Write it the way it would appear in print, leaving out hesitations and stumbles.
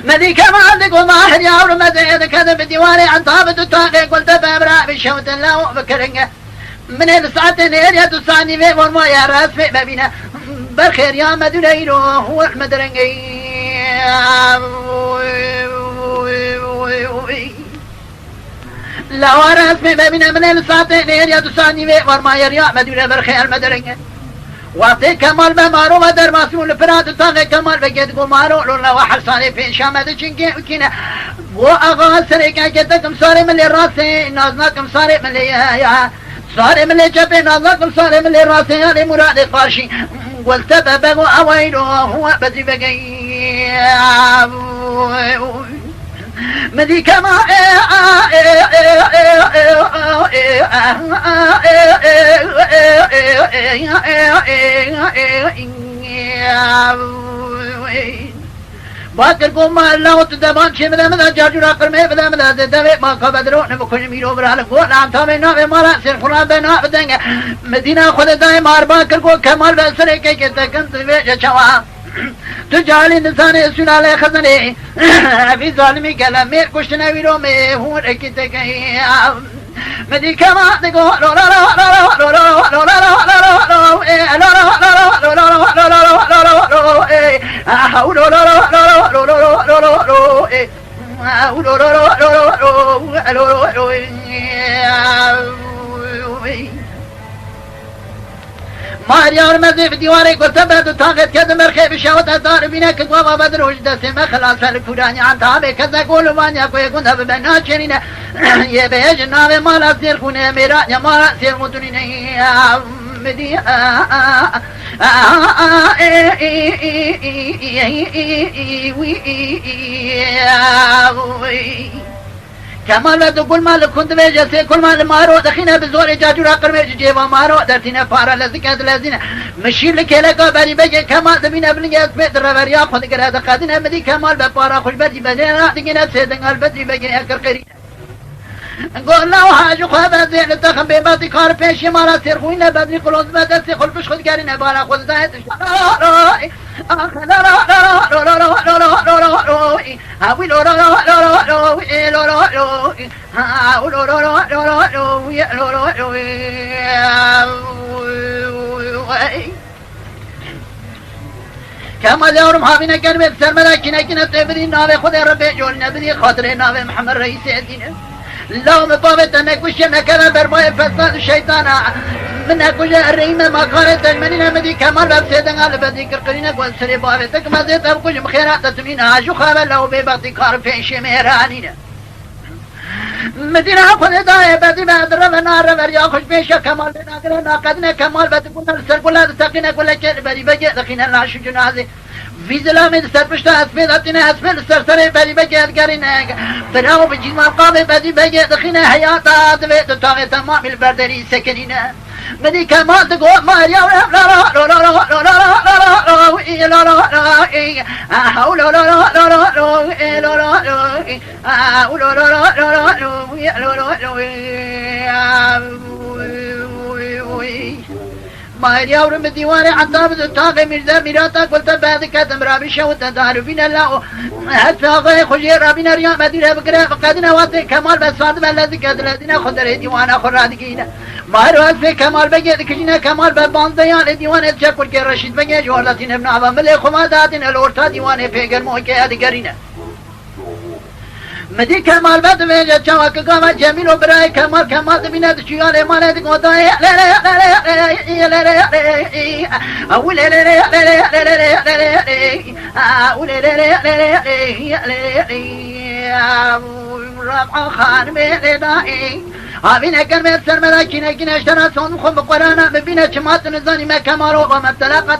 مدي كمان تقول ما هدي أول ما زيد كذا بديواني عن طابت الطاقة قلت بابرا بشوت الله وبكرنجة من الساعتين يا تساني في ورما يا راس في بابنا بالخير يا مدرينو هو المدرنجي لا وراس في بابنا من الساعتين يا تساني في ورما يا مدرينو بالخير مدرنجي وقتی کمال به مارو و در مسئول فراد تاق کمال بگید گو مارو لولا و حرسانی فی شامد چنگی اکنه گو آقا سری که گتکم ساری ملی راسي نازناکم ساری ملی ساری ملی جبه نازناکم ساری ملی راسي یعنی مراد فارشی قلت ببگو اویلو هو بدی بگی مدي كما باكر قوم الله تدبان شي بدا جاجورا قرمي بدا دبي ما كبدرو نبكون ميرو برال قول نعم تامنا بمالا سير قران بنا بدنگ مدينه خود داي مار باكر قول كمال بسري كي تكنت بيجا چوا تجعل الإنسان سلالة خزنه في ظالمي كلامي كشتنا ويرومي هو ركتك مدي كما تقول ماريار مزي في ديواري قلت بد طاقت كذا مرخي بشوت دار بينك قوا بدر وجدت ما خلاص الفلاني عن تابع كذا قول وانيا كوي كنت ببنا شرينا يبيج ناوي مالا سير كونه ميرا يا مالا سير مدني مدي كمال بدو كل مال كنت بيجسي كل مال مارو دخينا بزور جاجورا قرمي جيبا مارو درتنا فارا لزكاد لازينا مشير لكيلكا بري بيجي كمال دبينا بلنجاز بيت رفريا خود قراد قادنا مدي كمال بفارا خوش بدي بدينا دقينا سيدن البدري بيجي اكر قرينا نقول له حاجو خواب زين الدخم بيباتي كار بيشي مالا سير خوينا بدري قلوز بدرسي خل بش خود قارينا بالا خود زايد كما يورم هابينا كلمة سلمنا كنا تبري ناوي خود ربي جول نبري خاطر ناوي محمد رئيس الدين لو مطابت انك وش نكنا برماي فساد الشيطان من اكل الريمة ما قالت المنينة مدي كمال بسيدن على بدي كرقرين قول سري بابتك ما زيت ابكل مخيرات تتمين عاشو خابا لو بيبغتي كار في شميرانينا مدينة خود داي بدي بعد ربنا ربر يا خوش بيشا كمال بنا قرنا قدنا كمال بدي كنا السرقلات تقينا كل شيء بدي بجي دخينا العشو جنازي في ظلام سربشت اسفل اتنا اسفل سرسري بدي بجي ادقرنا براو بجي مقام بدي بجي دخينا حياتا دبيت طاقة تمام البردري سكنينا مدي كمال تقول ما يا لا لا لا لا لا لا لا لا حول لا لا لا لا ما يورم الديوان عطاب الطاقة مرزا ميراتا قلت بعد كتم رابي شوت داربين الله حتى غير خجير رابين ريا مدينة بقرا فقدنا واتي كمال بسفاد بلد كد الذين خدر ديوان خرادقين ما روات في كمال بجد كجنا كمال ببان ديان ديوان الجبر كي رشيد بجد جوالتين ابن عبا ملي خماداتين الورتا ديوان فيقر موكي ادقرين مدي كمال بد ويجا چاوك قام جميل وبراي كمال كمال بينا دشيال مال دغوتاي لا لا لا لا لا او لا لا لا لا لا لا ربع خان بيداي ابينا كلمه سرمدا كنا اشترى صون خم قرانا بينا چمات نزاني ما كمال وما تلاقى